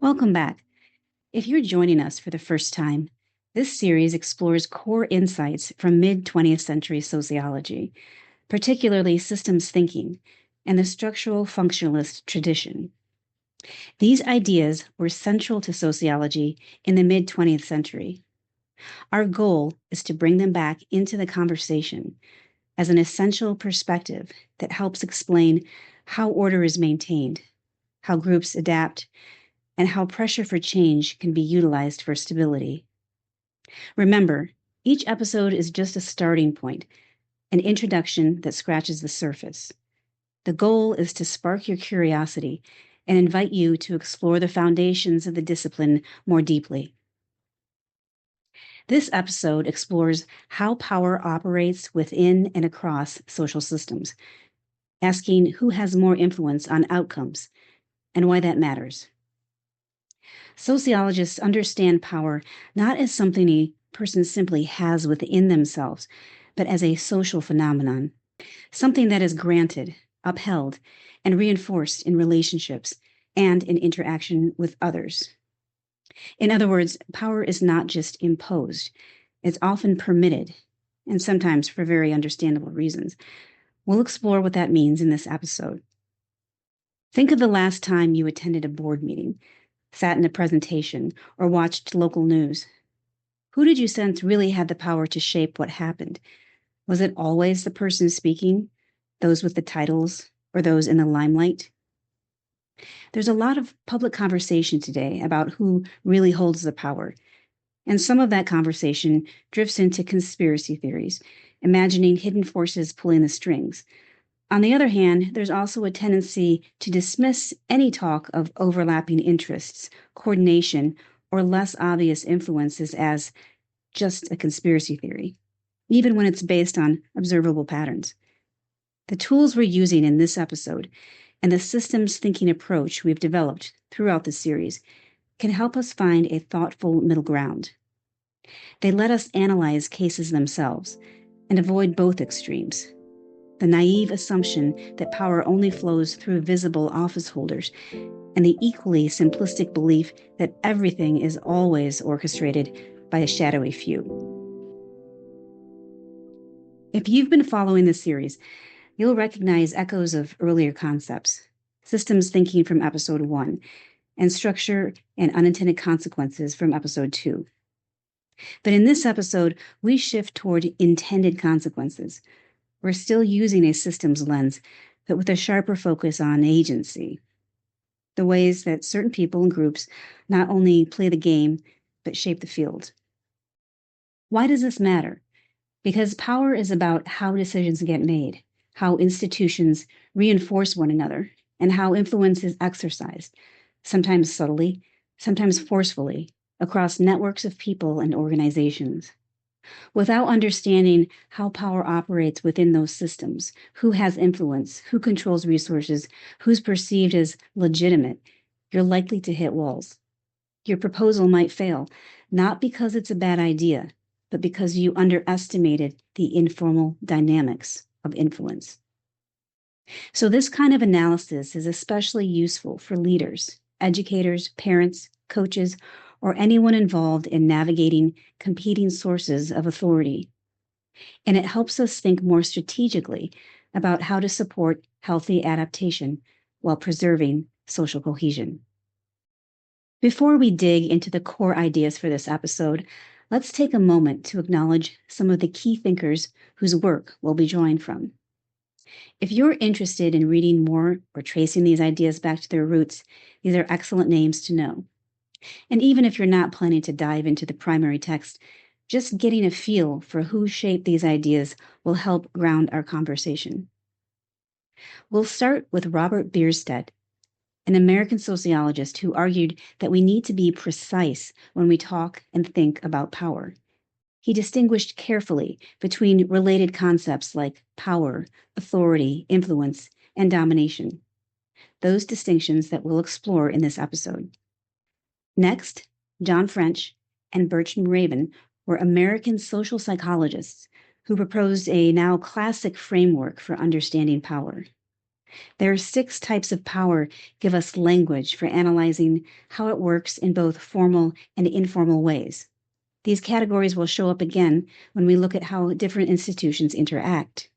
Welcome back. If you're joining us for the first time, this series explores core insights from mid-20th century sociology, particularly systems thinking and the structural functionalist tradition. These ideas were central to sociology in the mid-20th century. Our goal is to bring them back into the conversation as an essential perspective that helps explain how order is maintained, how groups adapt, and how pressure for change can be utilized for stability. Remember, each episode is just a starting point, an introduction that scratches the surface. The goal is to spark your curiosity and invite you to explore the foundations of the discipline more deeply. This episode explores how power operates within and across social systems, asking who has more influence on outcomes and why that matters. Sociologists understand power not as something a person simply has within themselves, but as a social phenomenon, something that is granted, upheld, and reinforced in relationships and in interaction with others. In other words, power is not just imposed, it's often permitted, and sometimes for very understandable reasons. We'll explore what that means in this episode. Think of the last time you attended a board meeting, sat in a presentation, or watched local news. Who did you sense really had the power to shape what happened? Was it always the person speaking, those with the titles, or those in the limelight? There's a lot of public conversation today about who really holds the power, and some of that conversation drifts into conspiracy theories, imagining hidden forces pulling the strings. On the other hand, there's also a tendency to dismiss any talk of overlapping interests, coordination, or less obvious influences as just a conspiracy theory, even when it's based on observable patterns. The tools we're using in this episode and the systems thinking approach we've developed throughout the series can help us find a thoughtful middle ground. They let us analyze cases themselves and avoid both extremes. The naive assumption that power only flows through visible office holders, and the equally simplistic belief that everything is always orchestrated by a shadowy few. If you've been following this series, you'll recognize echoes of earlier concepts, systems thinking from episode 1, and structure and unintended consequences from episode 2. But in this episode, we shift toward intended consequences. We're still using a systems lens, but with a sharper focus on agency. The ways that certain people and groups not only play the game, but shape the field. Why does this matter? Because power is about how decisions get made, how institutions reinforce one another, and how influence is exercised, sometimes subtly, sometimes forcefully, across networks of people and organizations. Without understanding how power operates within those systems, who has influence, who controls resources, who's perceived as legitimate, you're likely to hit walls. Your proposal might fail, not because it's a bad idea, but because you underestimated the informal dynamics of influence. So this kind of analysis is especially useful for leaders, educators, parents, coaches, or anyone involved in navigating competing sources of authority. And it helps us think more strategically about how to support healthy adaptation while preserving social cohesion. Before we dig into the core ideas for this episode, let's take a moment to acknowledge some of the key thinkers whose work we'll be drawing from. If you're interested in reading more or tracing these ideas back to their roots, these are excellent names to know. And even if you're not planning to dive into the primary text, just getting a feel for who shaped these ideas will help ground our conversation. We'll start with Robert Bierstedt, an American sociologist who argued that we need to be precise when we talk and think about power. He distinguished carefully between related concepts like power, authority, influence, and domination. Those distinctions that we'll explore in this episode. Next, John French and Bertrand Raven were American social psychologists who proposed a now classic framework for understanding power. There are 6 types of power give us language for analyzing how it works in both formal and informal ways. These categories will show up again when we look at how different institutions interact.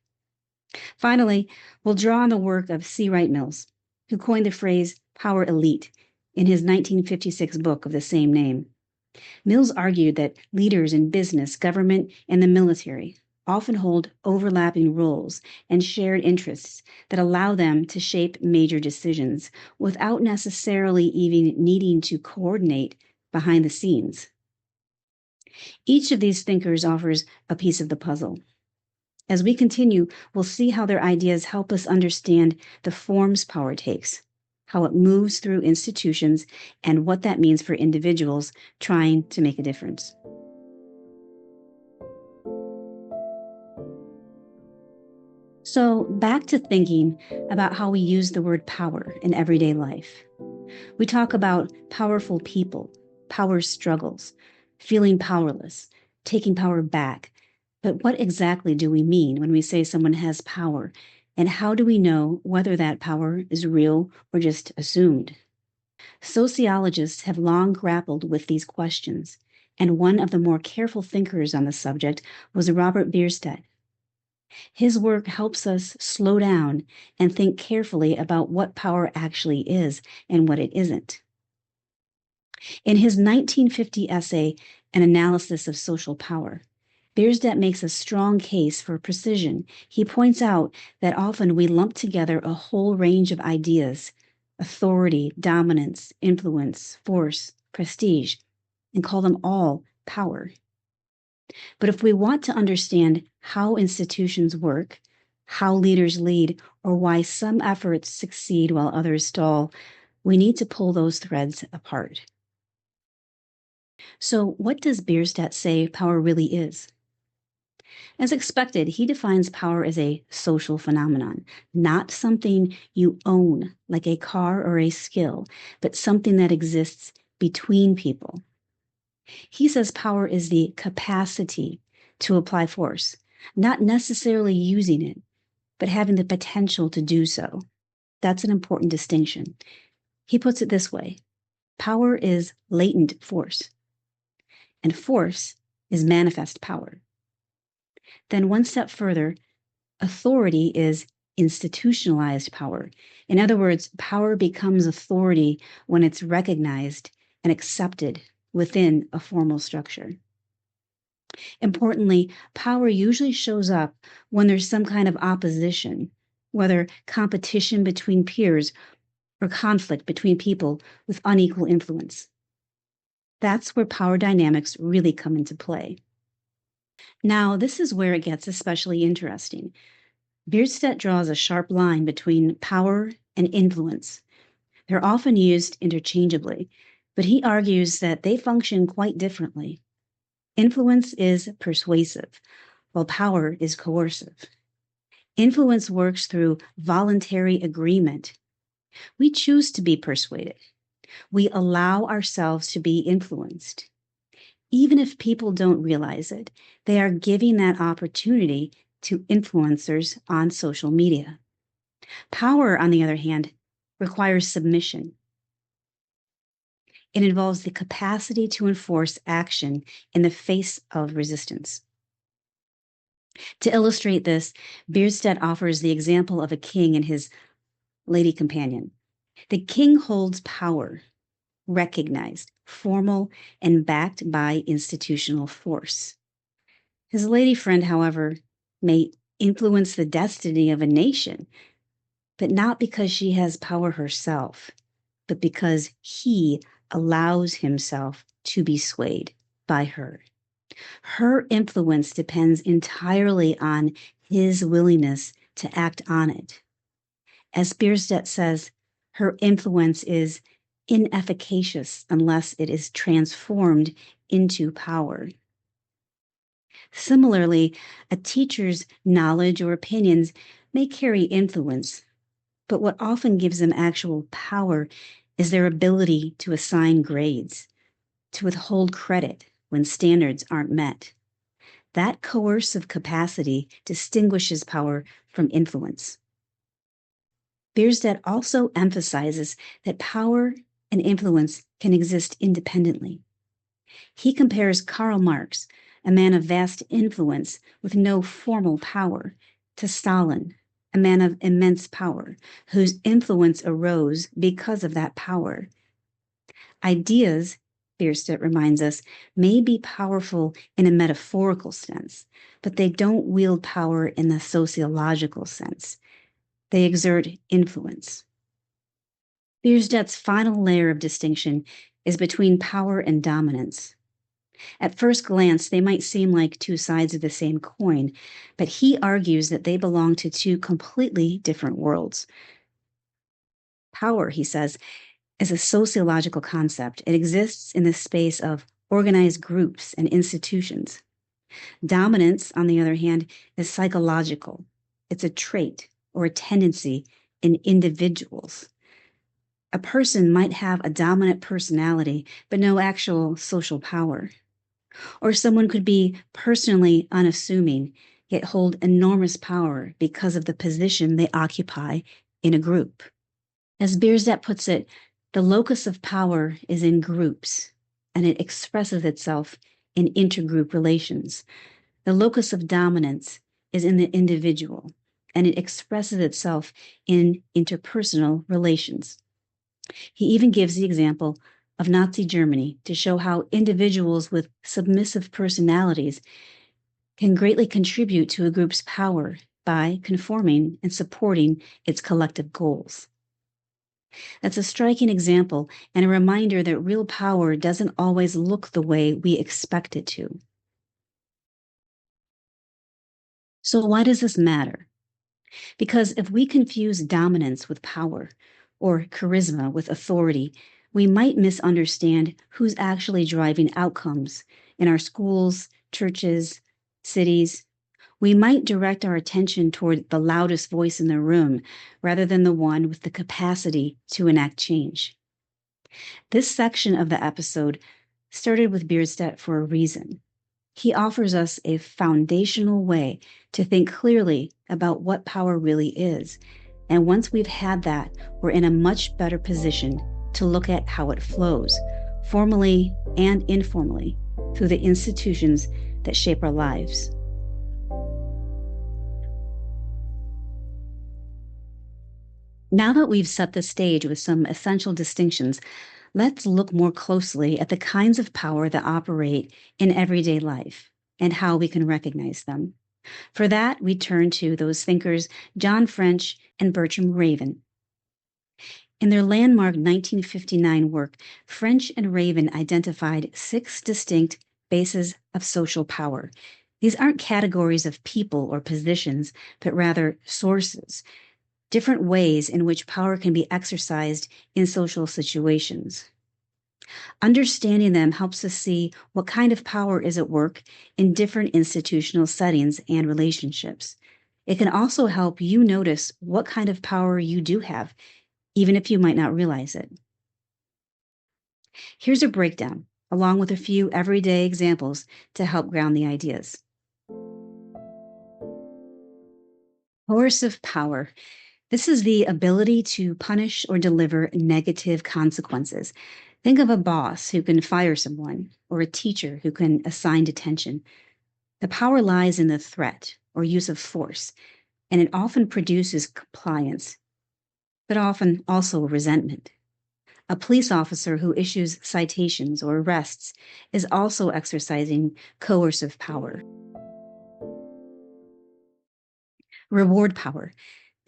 Finally, we'll draw on the work of C. Wright Mills, who coined the phrase power elite in his 1956 book of the same name. Mills argued that leaders in business, government, and the military often hold overlapping roles and shared interests that allow them to shape major decisions without necessarily even needing to coordinate behind the scenes. Each of these thinkers offers a piece of the puzzle. As we continue, we'll see how their ideas help us understand the forms power takes, how it moves through institutions, and what that means for individuals trying to make a difference. So, back to thinking about how we use the word power in everyday life. We talk about powerful people, power struggles, feeling powerless, taking power back. But what exactly do we mean when we say someone has power? And how do we know whether that power is real or just assumed? Sociologists have long grappled with these questions, and one of the more careful thinkers on the subject was Robert Bierstedt. His work helps us slow down and think carefully about what power actually is and what it isn't. In his 1950 essay, An Analysis of Social Power, Bierstedt makes a strong case for precision. He points out that often we lump together a whole range of ideas: authority, dominance, influence, force, prestige, and call them all power. But if we want to understand how institutions work, how leaders lead, or why some efforts succeed while others stall, we need to pull those threads apart. So, what does Bierstedt say power really is? As expected, he defines power as a social phenomenon, not something you own like a car or a skill, but something that exists between people. He says power is the capacity to apply force, not necessarily using it, but having the potential to do so. That's an important distinction. He puts it this way: power is latent force, and force is manifest power. Then one step further, authority is institutionalized power. In other words, power becomes authority when it's recognized and accepted within a formal structure. Importantly, power usually shows up when there's some kind of opposition, whether competition between peers or conflict between people with unequal influence. That's where power dynamics really come into play. Now, this is where it gets especially interesting. Bierstedt draws a sharp line between power and influence. They're often used interchangeably, but he argues that they function quite differently. Influence is persuasive, while power is coercive. Influence works through voluntary agreement. We choose to be persuaded. We allow ourselves to be influenced. Even if people don't realize it, they are giving that opportunity to influencers on social media. Power, on the other hand, requires submission. It involves the capacity to enforce action in the face of resistance. To illustrate this, Bierstedt offers the example of a king and his lady companion. The king holds power, recognized, formal, and backed by institutional force. His lady friend, however, may influence the destiny of a nation, but not because she has power herself, but because he allows himself to be swayed by her. Her influence depends entirely on his willingness to act on it. As Bierstedt says, her influence is inefficacious unless it is transformed into power. Similarly, a teacher's knowledge or opinions may carry influence, but what often gives them actual power is their ability to assign grades, to withhold credit when standards aren't met. That coercive capacity distinguishes power from influence. Bierstedt also emphasizes that power and influence can exist independently. He compares Karl Marx, a man of vast influence with no formal power, to Stalin, a man of immense power, whose influence arose because of that power. Ideas, Bierstedt reminds us, may be powerful in a metaphorical sense, but they don't wield power in the sociological sense. They exert influence. Bierstedt's final layer of distinction is between power and dominance. At first glance, they might seem like two sides of the same coin, but he argues that they belong to two completely different worlds. Power, he says, is a sociological concept. It exists in the space of organized groups and institutions. Dominance, on the other hand, is psychological. It's a trait or a tendency in individuals. A person might have a dominant personality, but no actual social power. Or someone could be personally unassuming, yet hold enormous power because of the position they occupy in a group. As Bierstedt puts it, the locus of power is in groups, and it expresses itself in intergroup relations. The locus of dominance is in the individual, and it expresses itself in interpersonal relations. He even gives the example of Nazi Germany to show how individuals with submissive personalities can greatly contribute to a group's power by conforming and supporting its collective goals. That's a striking example and a reminder that real power doesn't always look the way we expect it to. So why does this matter? Because if we confuse dominance with power or charisma with authority, we might misunderstand who's actually driving outcomes in our schools, churches, cities. We might direct our attention toward the loudest voice in the room rather than the one with the capacity to enact change. This section of the episode started with Bierstedt for a reason. He offers us a foundational way to think clearly about what power really is. And once we've had that, we're in a much better position to look at how it flows, formally and informally, through the institutions that shape our lives. Now that we've set the stage with some essential distinctions, let's look more closely at the kinds of power that operate in everyday life and how we can recognize them. For that, we turn to those thinkers John French and Bertram Raven. In their landmark 1959 work, French and Raven identified 6 distinct bases of social power. These aren't categories of people or positions, but rather sources, different ways in which power can be exercised in social situations. Understanding them helps us see what kind of power is at work in different institutional settings and relationships. It can also help you notice what kind of power you do have, even if you might not realize it. Here's a breakdown, along with a few everyday examples to help ground the ideas. Coercive power. This is the ability to punish or deliver negative consequences. Think of a boss who can fire someone, or a teacher who can assign detention. The power lies in the threat or use of force, and it often produces compliance, but often also resentment. A police officer who issues citations or arrests is also exercising coercive power. Reward power.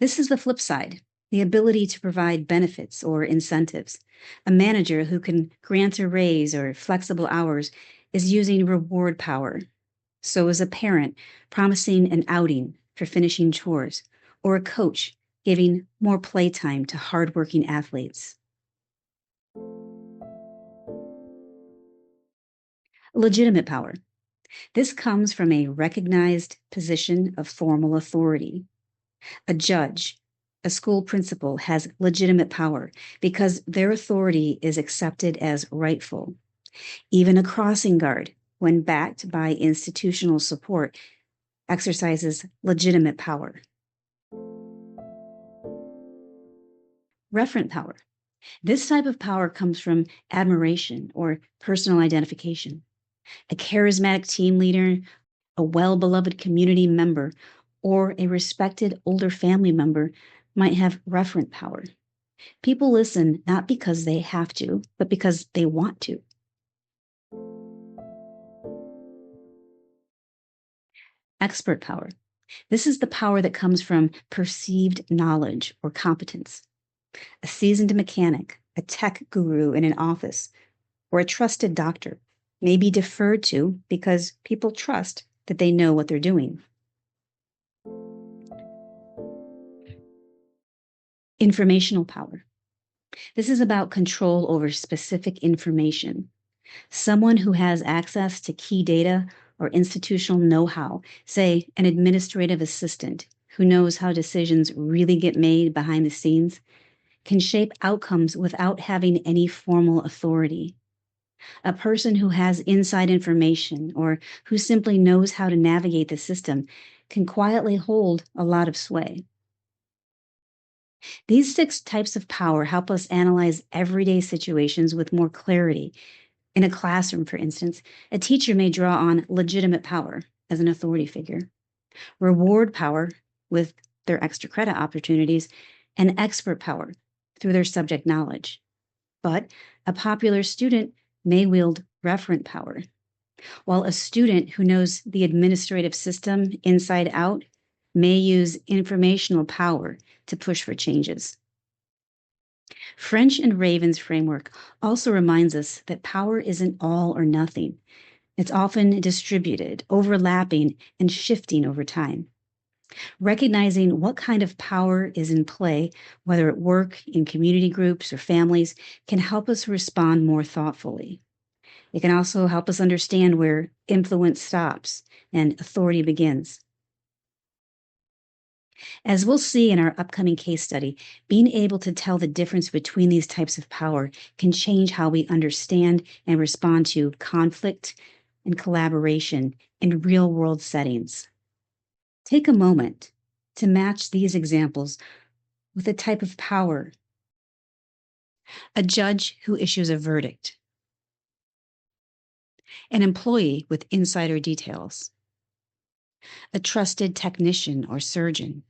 This is the flip side, the ability to provide benefits or incentives. A manager who can grant a raise or flexible hours is using reward power. So is a parent promising an outing for finishing chores, or a coach giving more playtime to hardworking athletes. Legitimate power. This comes from a recognized position of formal authority. A judge, a school principal has legitimate power because their authority is accepted as rightful. Even a crossing guard, when backed by institutional support, exercises legitimate power. Referent power. This type of power comes from admiration or personal identification. A charismatic team leader, a well-beloved community member, or a respected older family member might have referent power. People listen not because they have to, but because they want to. Expert power. This is the power that comes from perceived knowledge or competence. A seasoned mechanic, a tech guru in an office, or a trusted doctor may be deferred to because people trust that they know what they're doing. Informational power. This is about control over specific information. Someone who has access to key data or institutional know-how, say an administrative assistant who knows how decisions really get made behind the scenes, can shape outcomes without having any formal authority. A person who has inside information or who simply knows how to navigate the system can quietly hold a lot of sway. These 6 types of power help us analyze everyday situations with more clarity. In a classroom, for instance, a teacher may draw on legitimate power as an authority figure, reward power with their extra credit opportunities, and expert power through their subject knowledge. But a popular student may wield referent power, while a student who knows the administrative system inside out may use informational power to push for changes. French and Raven's framework also reminds us that power isn't all or nothing. It's often distributed, overlapping, and shifting over time. Recognizing what kind of power is in play, whether at work, in community groups, or families, can help us respond more thoughtfully. It can also help us understand where influence stops and authority begins. As we'll see in our upcoming case study, being able to tell the difference between these types of power can change how we understand and respond to conflict and collaboration in real-world settings. Take a moment to match these examples with a type of power. A judge who issues a verdict. An employee with insider details. A trusted technician or surgeon.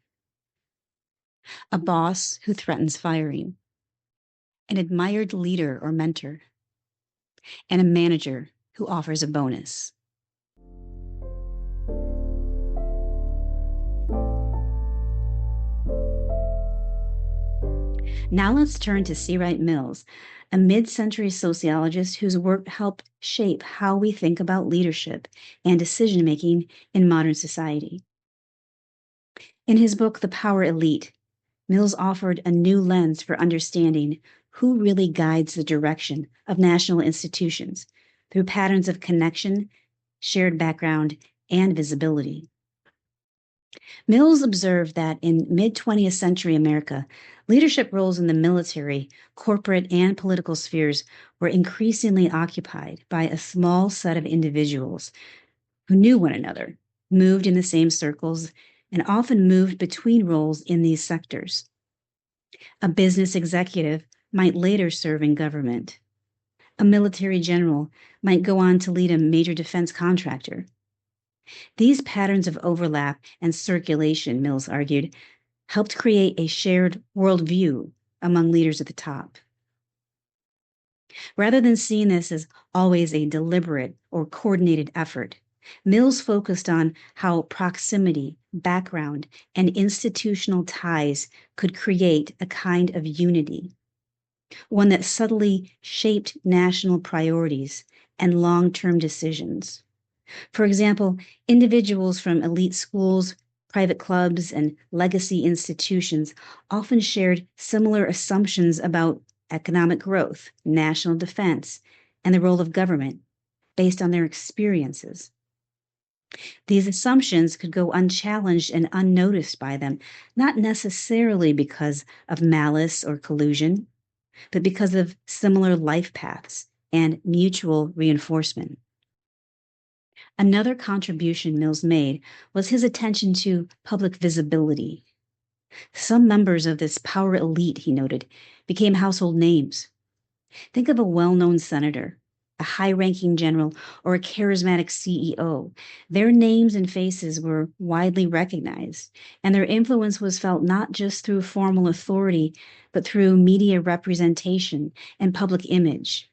A boss who threatens firing. An admired leader or mentor. And a manager who offers a bonus. Now let's turn to C. Wright Mills, a mid-century sociologist whose work helped shape how we think about leadership and decision-making in modern society. In his book, The Power Elite, Mills offered a new lens for understanding who really guides the direction of national institutions through patterns of connection, shared background, and visibility. Mills observed that in mid-20th century America, leadership roles in the military, corporate, and political spheres were increasingly occupied by a small set of individuals who knew one another, moved in the same circles, and often moved between roles in these sectors. A business executive might later serve in government. A military general might go on to lead a major defense contractor. These patterns of overlap and circulation, Mills argued, helped create a shared worldview among leaders at the top. Rather than seeing this as always a deliberate or coordinated effort, Mills focused on how proximity, background, and institutional ties could create a kind of unity, one that subtly shaped national priorities and long-term decisions. For example, individuals from elite schools, private clubs, and legacy institutions often shared similar assumptions about economic growth, national defense, and the role of government based on their experiences. These assumptions could go unchallenged and unnoticed by them, not necessarily because of malice or collusion, but because of similar life paths and mutual reinforcement. Another contribution Mills made was his attention to public visibility. Some members of this power elite, he noted, became household names. Think of a well-known senator, a high-ranking general, or a charismatic CEO. Their names and faces were widely recognized, and their influence was felt not just through formal authority, but through media representation and public image.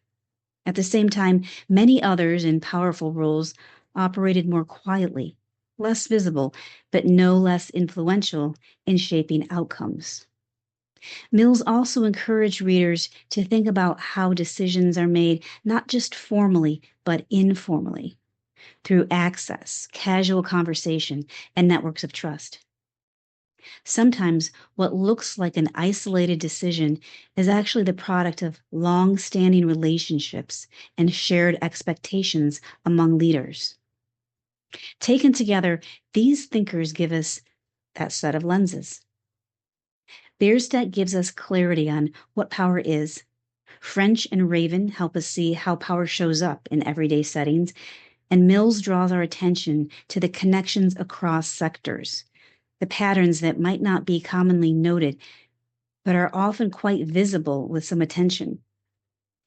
At the same time, many others in powerful roles operated more quietly, less visible, but no less influential in shaping outcomes. Mills also encouraged readers to think about how decisions are made not just formally, but informally, through access, casual conversation, and networks of trust. Sometimes what looks like an isolated decision is actually the product of long-standing relationships and shared expectations among leaders. Taken together, these thinkers give us that set of lenses. Bierstadt gives us clarity on what power is. French and Raven help us see how power shows up in everyday settings, and Mills draws our attention to the connections across sectors, the patterns that might not be commonly noted, but are often quite visible with some attention,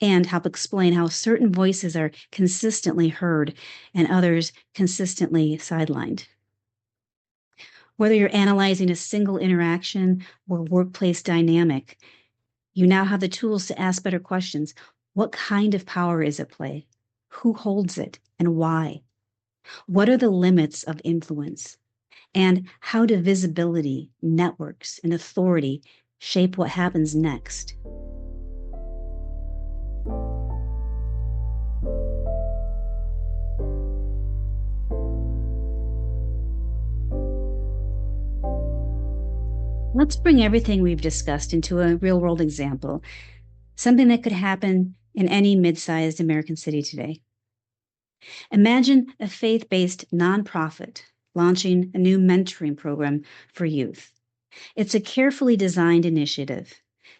and help explain how certain voices are consistently heard and others consistently sidelined. Whether you're analyzing a single interaction or workplace dynamic, you now have the tools to ask better questions. What kind of power is at play? Who holds it and why? What are the limits of influence? And how do visibility, networks, and authority shape what happens next? Let's bring everything we've discussed into a real-world example, something that could happen in any mid-sized American city today. Imagine a faith-based nonprofit launching a new mentoring program for youth. It's a carefully designed initiative,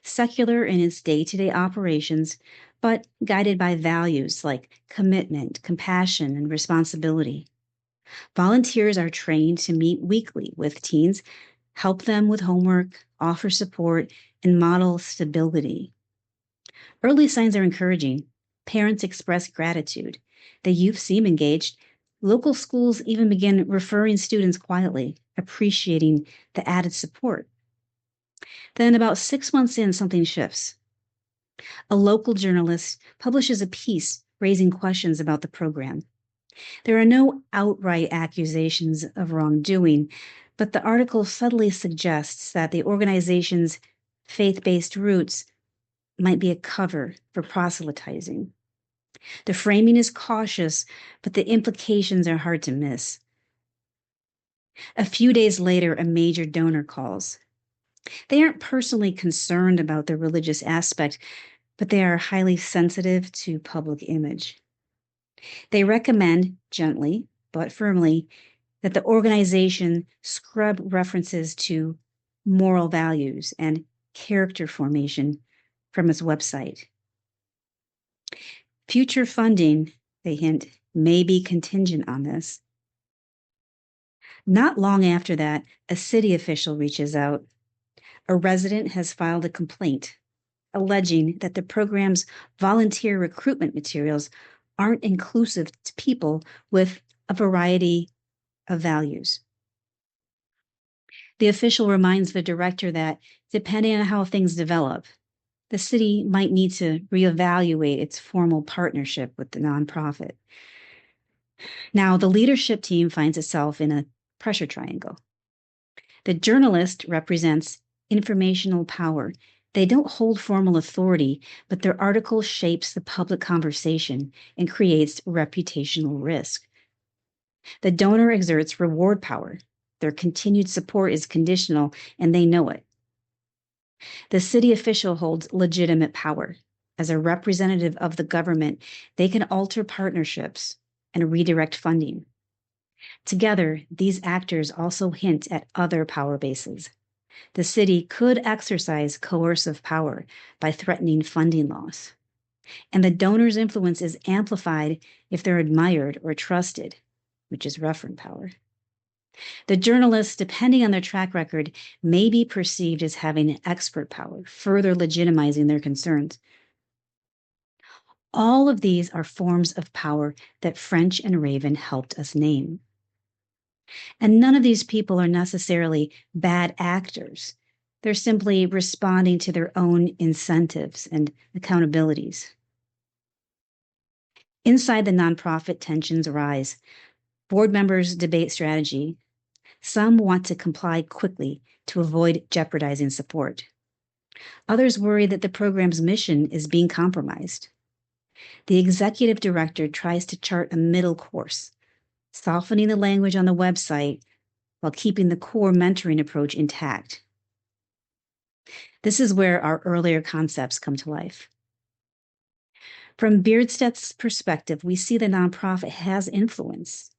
secular in its day-to-day operations, but guided by values like commitment, compassion, and responsibility. Volunteers are trained to meet weekly with teens, help them with homework, offer support, and model stability. Early signs are encouraging. Parents express gratitude. The youth seem engaged. Local schools even begin referring students quietly, appreciating the added support. Then, about 6 months in, something shifts. A local journalist publishes a piece raising questions about the program. There are no outright accusations of wrongdoing, but the article subtly suggests that the organization's faith-based roots might be a cover for proselytizing. The framing is cautious, but the implications are hard to miss. A few days later, a major donor calls. They aren't personally concerned about the religious aspect, but they are highly sensitive to public image. They recommend, gently but firmly, that the organization scrub references to moral values and character formation from its website. Future funding, they hint, may be contingent on this. Not long after that, a city official reaches out. A resident has filed a complaint alleging that the program's volunteer recruitment materials aren't inclusive to people with a variety of values. The official reminds the director that, depending on how things develop, the city might need to reevaluate its formal partnership with the nonprofit. Now, the leadership team finds itself in a pressure triangle. The journalist represents informational power. They don't hold formal authority, but their article shapes the public conversation and creates reputational risk. The donor exerts reward power. Their continued support is conditional, and they know it. The city official holds legitimate power. As a representative of the government, they can alter partnerships and redirect funding. Together, these actors also hint at other power bases. The city could exercise coercive power by threatening funding loss. And the donor's influence is amplified if they're admired or trusted, which is referent power. The journalists, depending on their track record, may be perceived as having expert power, further legitimizing their concerns. All of these are forms of power that French and Raven helped us name. And none of these people are necessarily bad actors. They're simply responding to their own incentives and accountabilities. Inside the nonprofit, tensions rise. Board members debate strategy. Some want to comply quickly to avoid jeopardizing support. Others worry that the program's mission is being compromised. The executive director tries to chart a middle course, softening the language on the website while keeping the core mentoring approach intact. This is where our earlier concepts come to life. From Beardstedt's perspective, we see the nonprofit has influence.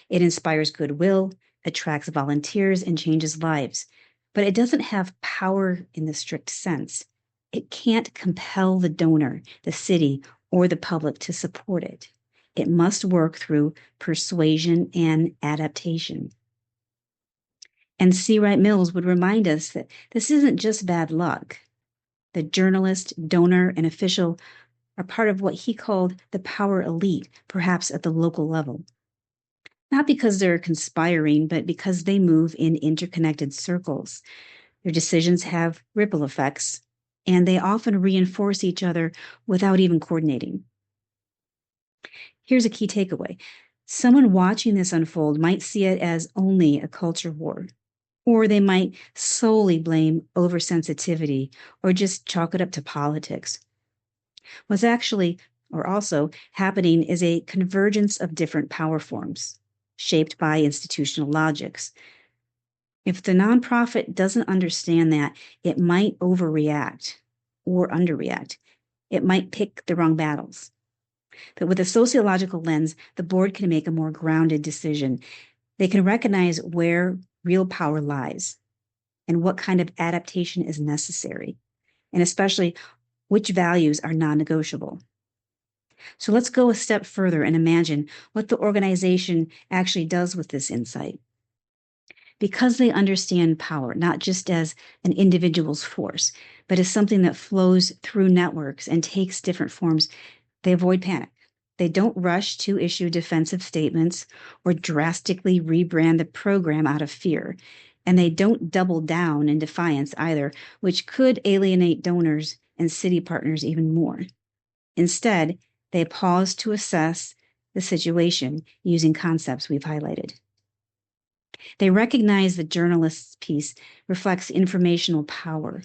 It inspires goodwill, attracts volunteers, and changes lives. But it doesn't have power in the strict sense. It can't compel the donor, the city, or the public to support it. It must work through persuasion and adaptation. And C. Wright Mills would remind us that this isn't just bad luck. The journalist, donor, and official are part of what he called the power elite, perhaps at the local level. Not because they're conspiring, but because they move in interconnected circles. Their decisions have ripple effects, and they often reinforce each other without even coordinating. Here's a key takeaway. Someone watching this unfold might see it as only a culture war, or they might solely blame oversensitivity or just chalk it up to politics. What's actually, or also, happening is a convergence of different power forms, shaped by institutional logics. If the nonprofit doesn't understand that, it might overreact or underreact. It might pick the wrong battles. But with a sociological lens, the board can make a more grounded decision. They can recognize where real power lies and what kind of adaptation is necessary, and especially which values are non-negotiable. So let's go a step further and imagine what the organization actually does with this insight. Because they understand power, not just as an individual's force, but as something that flows through networks and takes different forms, they avoid panic. They don't rush to issue defensive statements or drastically rebrand the program out of fear. And they don't double down in defiance either, which could alienate donors and city partners even more. Instead, they pause to assess the situation using concepts we've highlighted. They recognize the journalist's piece reflects informational power,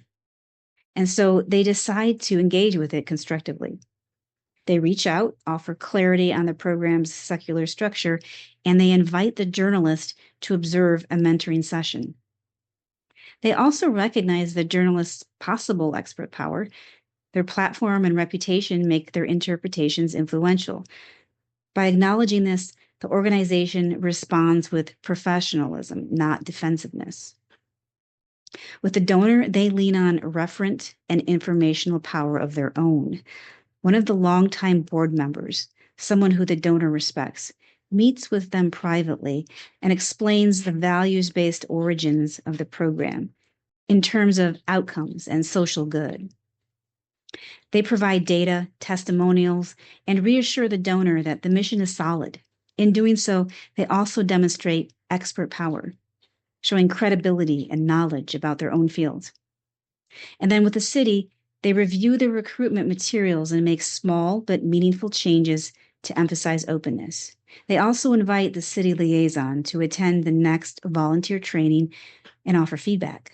and so they decide to engage with it constructively. They reach out, offer clarity on the program's secular structure, and they invite the journalist to observe a mentoring session. They also recognize the journalist's possible expert power. Their platform and reputation make their interpretations influential. By acknowledging this, the organization responds with professionalism, not defensiveness. With the donor, they lean on referent and informational power of their own. One of the longtime board members, someone who the donor respects, meets with them privately and explains the values-based origins of the program in terms of outcomes and social good. They provide data, testimonials, and reassure the donor that the mission is solid. In doing so, they also demonstrate expert power, showing credibility and knowledge about their own field. And then with the city, they review the recruitment materials and make small but meaningful changes to emphasize openness. They also invite the city liaison to attend the next volunteer training and offer feedback.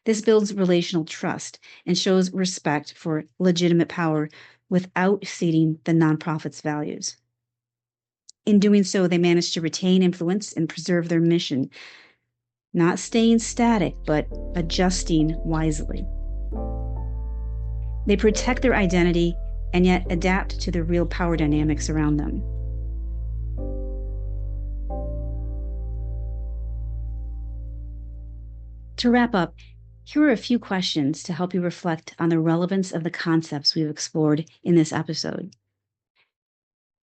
This builds relational trust and shows respect for legitimate power without ceding the nonprofit's values. In doing so, they manage to retain influence and preserve their mission, not staying static, but adjusting wisely. They protect their identity and yet adapt to the real power dynamics around them. To wrap up, here are a few questions to help you reflect on the relevance of the concepts we've explored in this episode.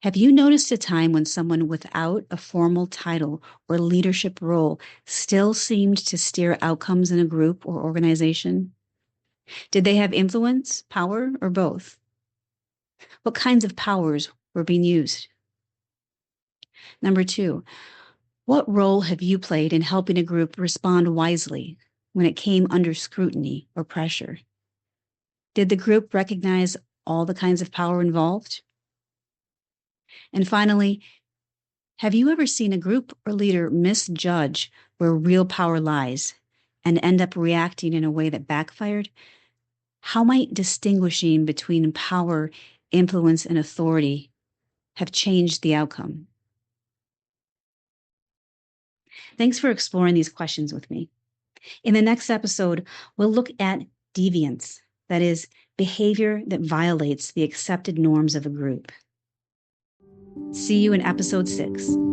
Have you noticed a time when someone without a formal title or leadership role still seemed to steer outcomes in a group or organization? Did they have influence, power, or both? What kinds of powers were being used? Number two, what role have you played in helping a group respond wisely when it came under scrutiny or pressure? Did the group recognize all the kinds of power involved? And finally, have you ever seen a group or leader misjudge where real power lies and end up reacting in a way that backfired? How might distinguishing between power, influence, and authority have changed the outcome? Thanks for exploring these questions with me. In the next episode, we'll look at deviance, that is, behavior that violates the accepted norms of a group. See you in episode 6.